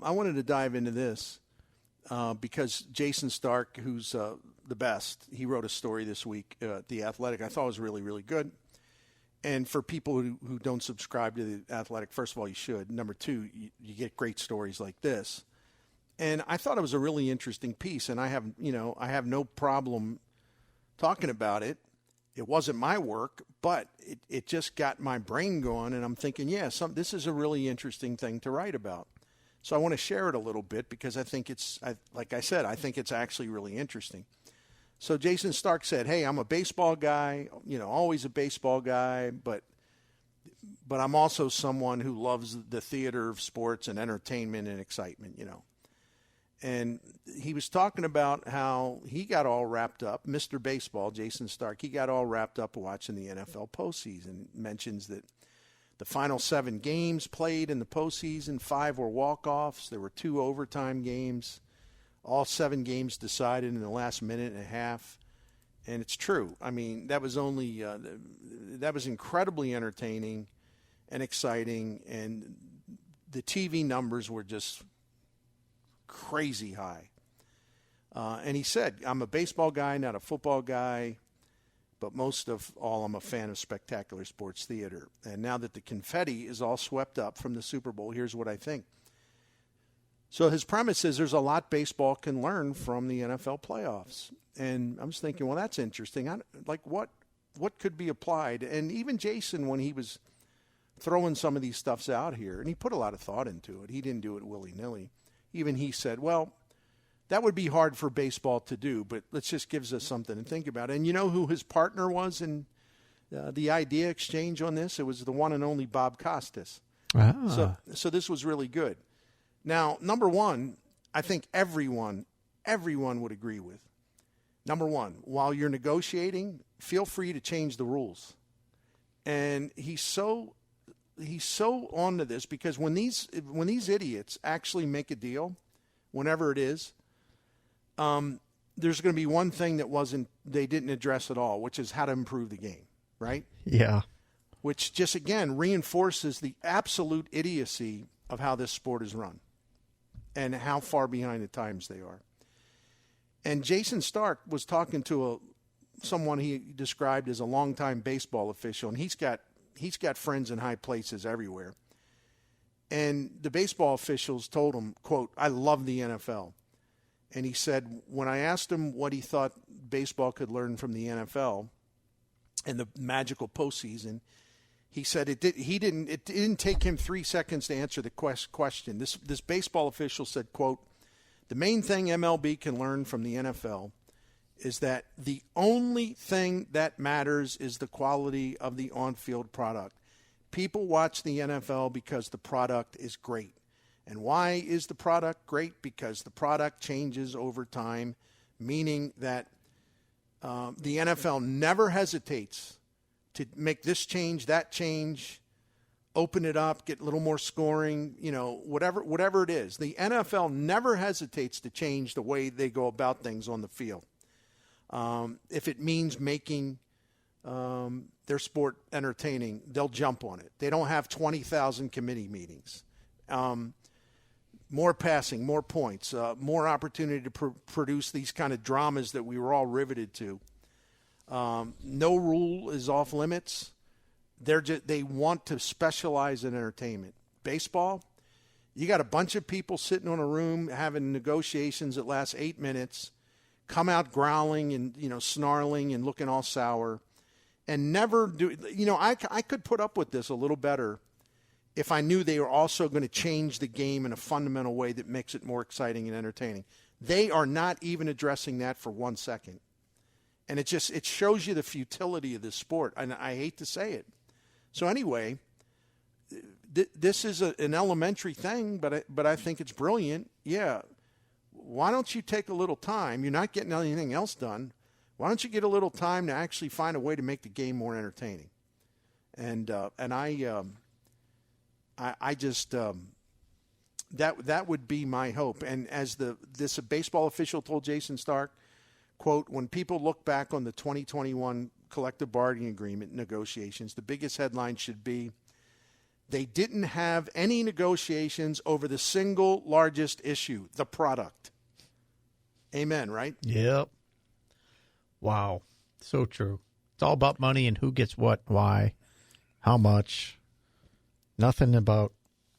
I wanted to dive into this because Jayson Stark, who's the best, he wrote a story this week at The Athletic I thought was really, really good. And for people who don't subscribe to The Athletic, first of all, you should. Number two, you get great stories like this. And I thought it was a really interesting piece, and I have no problem talking about it. It wasn't my work, but it just got my brain going, and I'm thinking, this is a really interesting thing to write about. So I want to share it a little bit because I think like I said, I think it's actually really interesting. So Jayson Stark said, hey, I'm a baseball guy, always a baseball guy, but I'm also someone who loves the theater of sports and entertainment and excitement, And he was talking about how he got all wrapped up, Mr. Baseball, Jayson Stark, he got all wrapped up watching the NFL postseason. Mentions that the final 7 games played in the postseason, 5 were walk-offs. There were 2 overtime games. All 7 games decided in the last minute and a half. And it's true. I mean, that was incredibly entertaining and exciting. And the TV numbers were just crazy high. And he said, I'm a baseball guy, not a football guy. But most of all, I'm a fan of spectacular sports theater. And now that the confetti is all swept up from the Super Bowl, here's what I think. So his premise is there's a lot baseball can learn from the NFL playoffs. And I'm just thinking, well, that's interesting. What could be applied? And even Jayson, when he was throwing some of these stuffs out here, and he put a lot of thought into it. He didn't do it willy-nilly. Even he said, well, that would be hard for baseball to do, but let's just gives us something to think about. And you know who his partner was in the idea exchange on this? It was the one and only Bob Costas. Ah. So this was really good. Now, number one, I think everyone would agree with. Number one, while you're negotiating, feel free to change the rules. And he's so onto this because when these idiots actually make a deal, whenever it is, there's going to be one thing they didn't address at all, which is how to improve the game, right? Yeah. Which just, again, reinforces the absolute idiocy of how this sport is run and how far behind the times they are. And Jayson Stark was talking to someone he described as a longtime baseball official, and he's got friends in high places everywhere. And the baseball officials told him, quote, I love the NFL. And he said, when I asked him what he thought baseball could learn from the NFL and the magical postseason, he said it didn't take him 3 seconds to answer the question. This baseball official said, quote, the main thing MLB can learn from the NFL is that the only thing that matters is the quality of the on-field product. People watch the NFL because the product is great. And why is the product great? Because the product changes over time, meaning that the NFL never hesitates to make this change, that change, open it up, get a little more scoring, whatever it is. The NFL never hesitates to change the way they go about things on the field. If it means making their sport entertaining, they'll jump on it. They don't have 20,000 committee meetings. More passing, more points, more opportunity to produce these kind of dramas that we were all riveted to. No rule is off limits. They want to specialize in entertainment. Baseball, you got a bunch of people sitting on a room having negotiations that last 8 minutes, come out growling and snarling and looking all sour, and never do. I could put up with this a little better if I knew they were also going to change the game in a fundamental way that makes it more exciting and entertaining. They are not even addressing that for 1 second. And it shows you the futility of this sport. And I hate to say it. So anyway, this is an elementary thing, but I think it's brilliant. Yeah. Why don't you take a little time? You're not getting anything else done. Why don't you get a little time to actually find a way to make the game more entertaining? And I just that would be my hope. And as this baseball official told Jayson Stark, quote, when people look back on the 2021 collective bargaining agreement negotiations, the biggest headline should be They didn't have any negotiations over the single largest issue, the product. Amen, right? Yep. Wow. So true. It's all about money and who gets what, why, how much. Nothing about,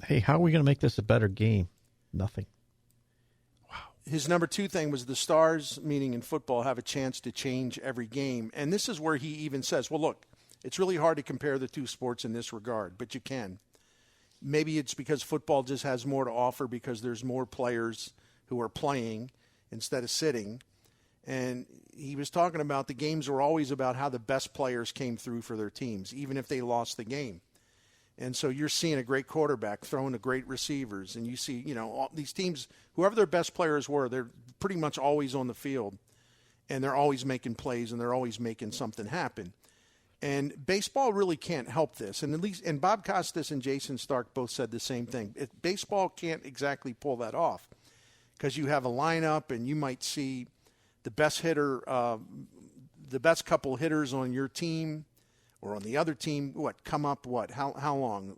hey, how are we going to make this a better game? Nothing. His number 2 thing was the Stars, meaning in football, have a chance to change every game. And this is where he even says, well, look, it's really hard to compare the two sports in this regard, but you can. Maybe it's because football just has more to offer because there's more players who are playing instead of sitting. And he was talking about the games were always about how the best players came through for their teams, even if they lost the game. And so you're seeing a great quarterback throwing to great receivers. And you see, all these teams, whoever their best players were, they're pretty much always on the field. And they're always making plays, and they're always making something happen. And baseball really can't help this. And Bob Costas and Jayson Stark both said the same thing. Baseball can't exactly pull that off because you have a lineup, and you might see the best hitter, the best couple hitters on your team or on the other team, come up what? How long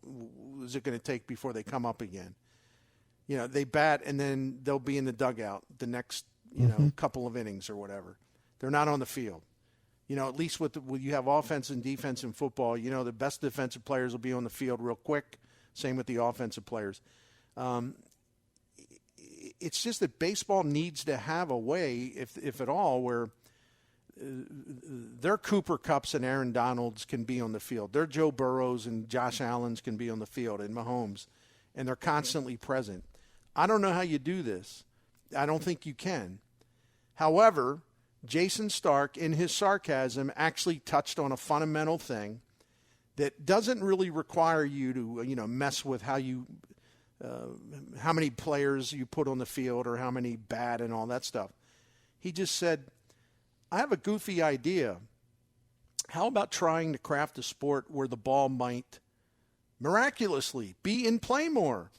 is it going to take before they come up again? They bat, and then they'll be in the dugout the next, couple of innings or whatever. They're not on the field. At least when you have offense and defense in football, the best defensive players will be on the field real quick. Same with the offensive players. It's just that baseball needs to have a way, if at all, where their Cooper Kupps and Aaron Donalds can be on the field. Their Joe Burrows and Josh Allens can be on the field, and Mahomes, and they're constantly present. I don't know how you do this. I don't think you can. However, Jayson Stark, in his sarcasm, actually touched on a fundamental thing that doesn't really require you to, mess with how many players you put on the field or how many bat and all that stuff. He just said, I have a goofy idea. How about trying to craft a sport where the ball might miraculously be in play more?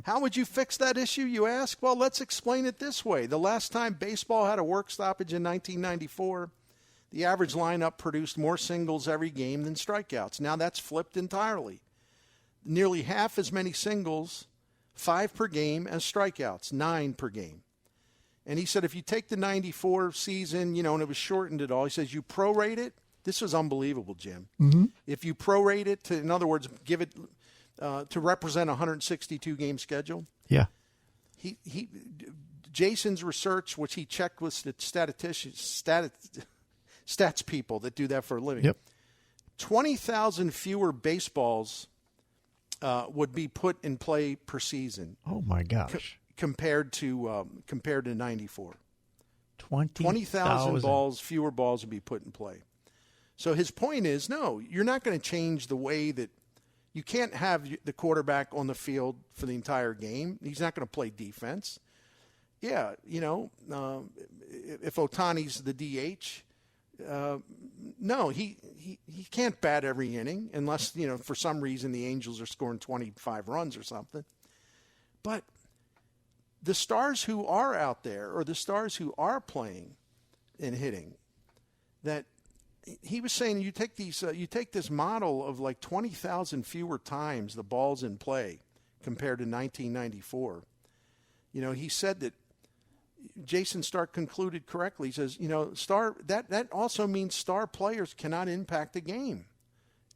How would you fix that issue, you ask? Well, let's explain it this way. The last time baseball had a work stoppage in 1994, the average lineup produced more singles every game than strikeouts. Now that's flipped entirely. Nearly half as many singles, 5 per game, as strikeouts, 9 per game. And he said if you take the 94 season, and it was shortened at all, he says you prorate it. This was unbelievable, Jim. Mm-hmm. If you prorate it to, in other words, give it to represent a 162-game schedule. Yeah. Jason's research, which he checked with stats people that do that for a living. Yep. 20,000 fewer baseballs would be put in play per season. Oh my gosh. Compared to 94. 20,000 fewer balls would be put in play. So his point is, no, you're not going to change the way that you can't have the quarterback on the field for the entire game. He's not going to play defense. Yeah, if Ohtani's the DH, no, he can't bat every inning unless, for some reason the Angels are scoring 25 runs or something. But the stars who are out there, or the stars who are playing and hitting, that he was saying you take this model of like 20,000 fewer times the ball's in play compared to 1994. He said that Jayson Stark concluded correctly. He says, that also means star players cannot impact the game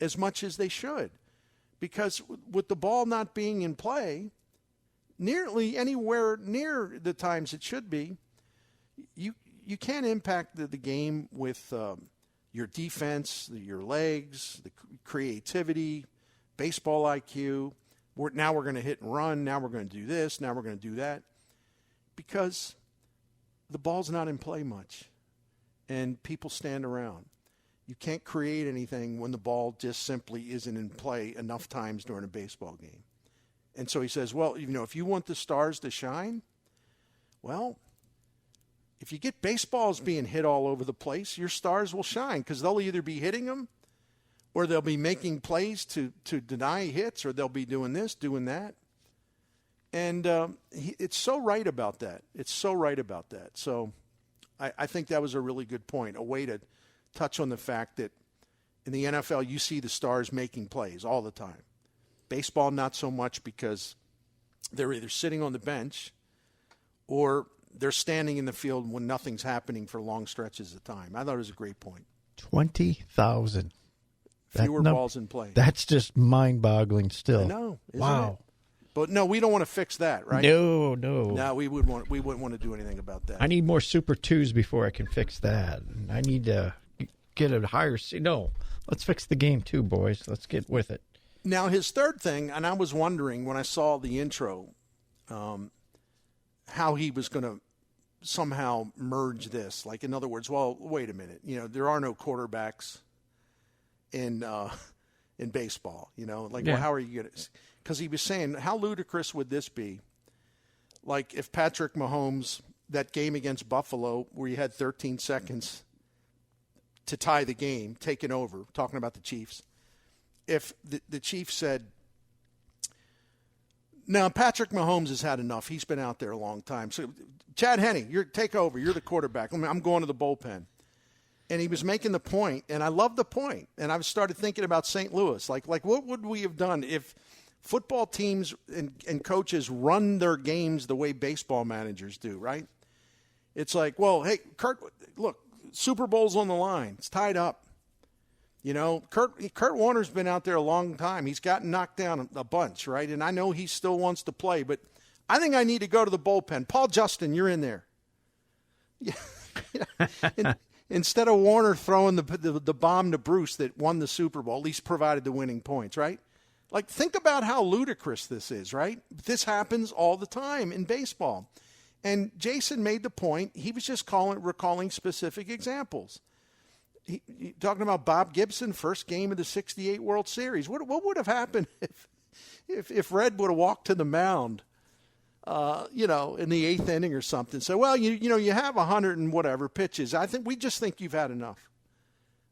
as much as they should, because with the ball not being in play nearly anywhere near the times it should be, you can't impact the game with your defense, your legs, the creativity, baseball IQ. Now we're going to hit and run. Now we're going to do this. Now we're going to do that. Because the ball's not in play much, and people stand around. You can't create anything when the ball just simply isn't in play enough times during a baseball game. And so he says, well, if you want the stars to shine, well, if you get baseballs being hit all over the place, your stars will shine because they'll either be hitting them or they'll be making plays to deny hits, or they'll be doing this, doing that. And it's so right about that. It's so right about that. So I think that was a really good point, a way to touch on the fact that in the NFL you see the stars making plays all the time. Baseball, not so much, because they're either sitting on the bench or they're standing in the field when nothing's happening for long stretches of time. I thought it was a great point. 20,000. Fewer balls in play. That's just mind-boggling still. I know. Wow. It? But no, we don't want to fix that, right? No. No, we wouldn't want to do anything about that. I need more Super 2s before I can fix that. I need to get a higher... No, let's fix the game too, boys. Let's get with it. Now, his third thing, and I was wondering when I saw the intro, how he was going to somehow merge this. Like, in other words, well, wait a minute. There are no quarterbacks in baseball. Like, well, how are you going to... Because he was saying, how ludicrous would this be? Like, if Patrick Mahomes, that game against Buffalo, where you had 13 seconds to tie the game, taken over, talking about the Chiefs, if the Chiefs said, now, Patrick Mahomes has had enough. He's been out there a long time. So, Chad Henne, take over. You're the quarterback. I'm going to the bullpen. And he was making the point, and I love the point. And I've started thinking about St. Louis. Like what would we have done if football teams and coaches run their games the way baseball managers do, right? It's like, well, hey, Kurt, look, Super Bowl's on the line. It's tied up. Kurt Warner's been out there a long time. He's gotten knocked down a bunch, right? And I know he still wants to play, but I think I need to go to the bullpen. Paul Justin, you're in there. Yeah. Instead of Warner throwing the bomb to Bruce that won the Super Bowl, at least provided the winning points, right? Like, think about how ludicrous this is, right? This happens all the time in baseball. And Jayson made the point. He was just recalling specific examples. Talking about Bob Gibson, first game of the '68 World Series. What would have happened if Red would have walked to the mound, in the eighth inning or something? So, well, you have 100 and whatever pitches. We just think you've had enough.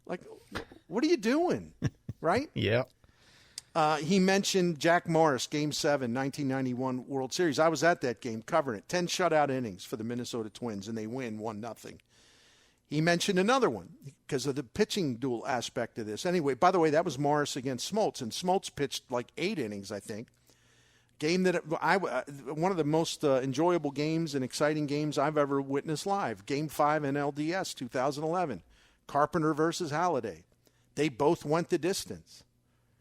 Like, what are you doing, right? Yeah. He mentioned Jack Morris, Game 7, 1991 World Series. I was at that game covering it. 10 shutout innings for the Minnesota Twins, and they win 1-0. He mentioned another one because of the pitching duel aspect of this. Anyway, by the way, that was Morris against Smoltz, and Smoltz pitched like 8 innings, I think. Game that one of the most enjoyable games and exciting games I've ever witnessed live. Game 5 in LDS, 2011. Carpenter versus Halladay. They both went the distance.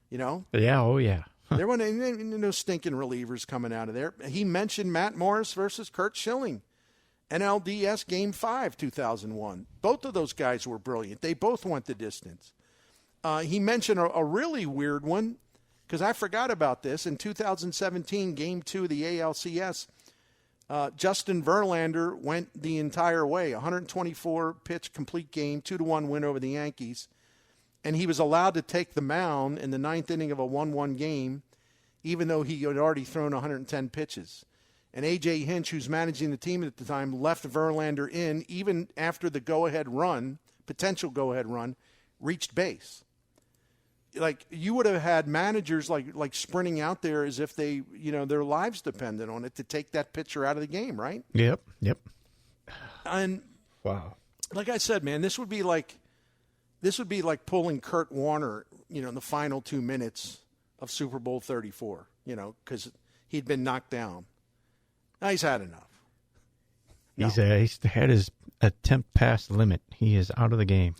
Yeah, oh yeah. There weren't no stinking relievers coming out of there. He mentioned Matt Morris versus Kurt Schilling, NLDS Game 5, 2001. Both of those guys were brilliant. They both went the distance. He mentioned a really weird one, because I forgot about this. In 2017, Game 2 of the ALCS, Justin Verlander went the entire way, 124-pitch complete game, 2-1 win over the Yankees. And he was allowed to take the mound in the ninth inning of a 1-1 game, even though he had already thrown 110 pitches. And A.J. Hinch, who's managing the team at the time, left Verlander in even after the potential go-ahead run, reached base. Like, you would have had managers like sprinting out there as if they, their lives depended on it to take that pitcher out of the game, right? Yep. And wow. Like I said, man, this would be like pulling Kurt Warner, in the final 2 minutes of Super Bowl 34, because he'd been knocked down. Now he's had enough. No. He's had his attempt past limit. He is out of the game.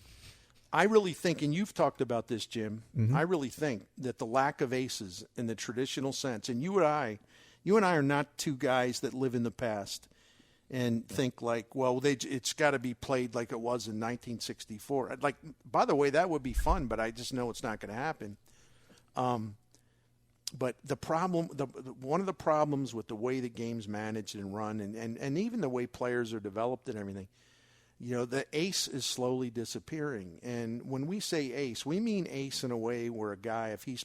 I really think, and you've talked about this, Jim, mm-hmm. I really think that the lack of aces in the traditional sense, and you and I are not two guys that live in the past and think like, well, it's got to be played like it was in 1964. Like, by the way, that would be fun, but I just know it's not going to happen. But the problem, one of the problems with the way the game's managed and run, and even the way players are developed and everything, the ace is slowly disappearing. And when we say ace, we mean ace in a way where a guy, if he's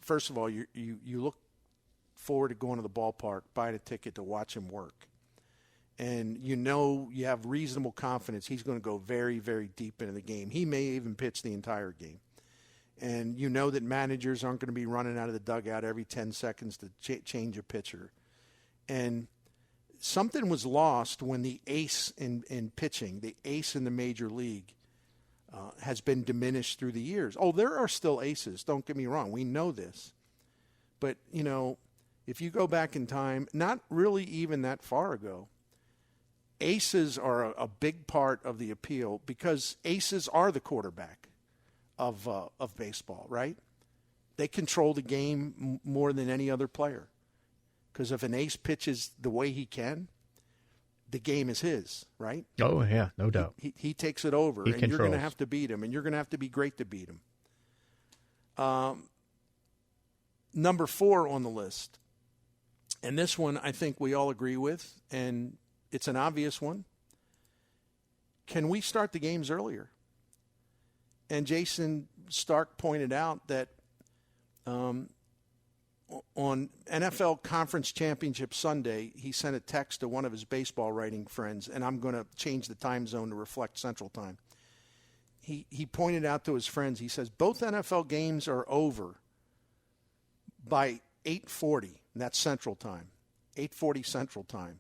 first of all, you look forward to going to the ballpark, buying a ticket to watch him work. And you have reasonable confidence he's going to go very, very deep into the game. He may even pitch the entire game. And you know that managers aren't going to be running out of the dugout every 10 seconds to change a pitcher. And something was lost when the ace in pitching, the ace in the major league, has been diminished through the years. Oh, there are still aces. Don't get me wrong. We know this. But, if you go back in time, not really even that far ago, aces are a big part of the appeal because aces are the quarterback of baseball, right? They control the game more than any other player. Because if an ace pitches the way he can, the game is his, right? Oh, yeah, no doubt. He takes it over, He and controls. you're going to have to beat him, and you're going to have to be great to beat him. Number 4 on the list, and this one I think we all agree with, and it's an obvious one. Can we start the games earlier? And Jayson Stark pointed out that on NFL Conference Championship Sunday, he sent a text to one of his baseball writing friends, and I'm going to change the time zone to reflect Central Time. He pointed out to his friends, he says, both NFL games are over by 8:40, and that's Central Time, 8:40 Central Time.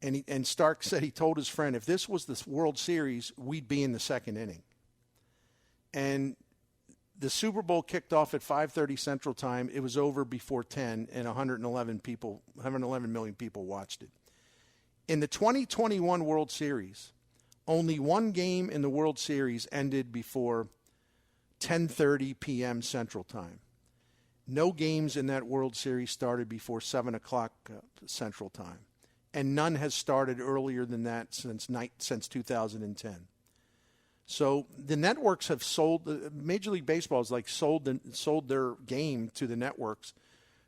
And Stark said he told his friend, if this was the World Series, we'd be in the second inning. And the Super Bowl kicked off at 5:30 Central Time. It was over before 10, and 111 million people watched it. In the 2021 World Series, only one game in the World Series ended before 10:30 p.m. Central Time. No games in that World Series started before 7 o'clock Central Time. And none has started earlier than that since 2010. So the networks have sold, Major League Baseball has sold their game to the networks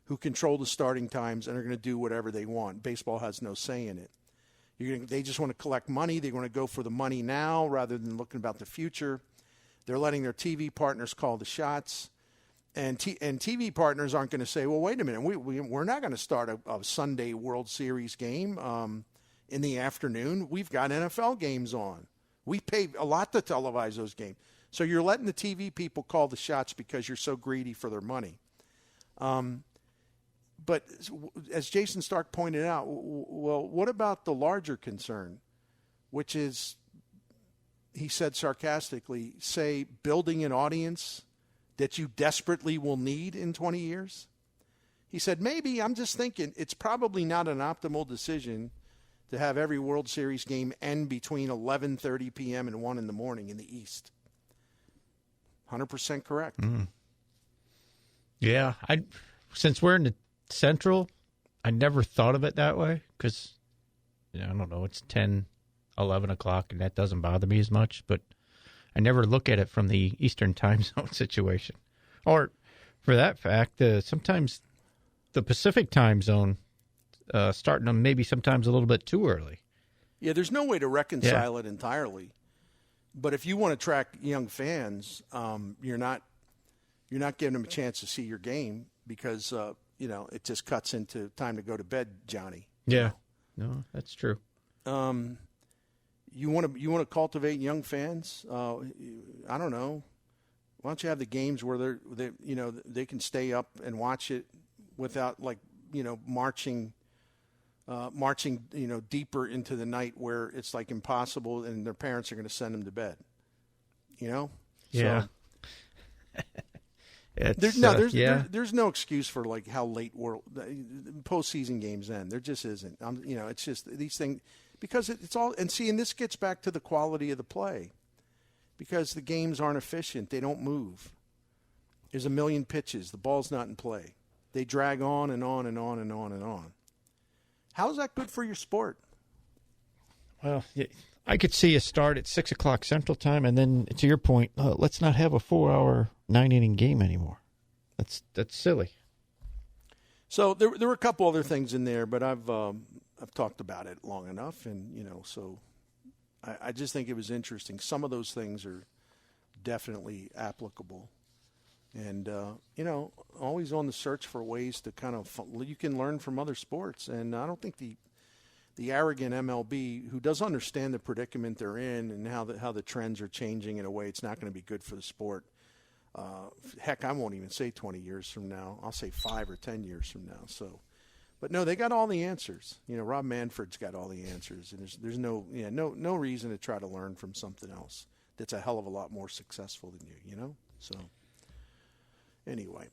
who control the starting times and are going to do whatever they want. Baseball has no say in it. They just want to collect money. They want to go for the money now rather than looking about the future. They're letting their TV partners call the shots. And TV partners aren't going to say, well, wait a minute, we're not going to start a Sunday World Series game in the afternoon. We've got NFL games on. We pay a lot to televise those games. So you're letting the TV people call the shots because you're so greedy for their money. But as Jayson Stark pointed out, well, what about the larger concern, which is, he said sarcastically, say building an audience that you desperately will need in 20 years? He said, maybe, I'm just thinking, it's probably not an optimal decision to have every World Series game end between 11:30 p.m. and 1 in the morning in the East. 100% correct. Mm. Yeah, since we're in the Central, I never thought of it that way because, I don't know, it's 10, 11 o'clock, and that doesn't bother me as much, but I never look at it from the Eastern time zone situation. Or, for that fact, sometimes the Pacific time zone starting them maybe sometimes a little bit too early. Yeah, there's no way to reconcile it entirely. But if you want to attract young fans, you're not giving them a chance to see your game because it just cuts into time to go to bed, Johnny. Yeah, no, that's true. You want to cultivate young fans? I don't know. Why don't you have the games where they can stay up and watch it without marching deeper into the night where it's like impossible and their parents are going to send them to bed. Yeah. So, there's no excuse for how late postseason games end. There just isn't. It's just these things because it's all and this gets back to the quality of the play because the games aren't efficient. They don't move. There's a million pitches. The ball's not in play. They drag on and on and on and on and on. How is that good for your sport? Well, I could see a start at 6 o'clock Central Time, and then to your point, let's not have a 4-hour, 9-inning game anymore. That's silly. So there were a couple other things in there, but I've talked about it long enough, and so I just think it was interesting. Some of those things are definitely applicable, and always on the search for ways to you can learn from other sports, and I don't think the arrogant MLB, who does understand the predicament they're in and how the trends are changing in a way it's not going to be good for the sport. Heck, I won't even say 20 years from now. I'll say 5 or 10 years from now. So, but no, they got all the answers. Rob Manfred's got all the answers, and there's no reason to try to learn from something else that's a hell of a lot more successful than you. So, anyway,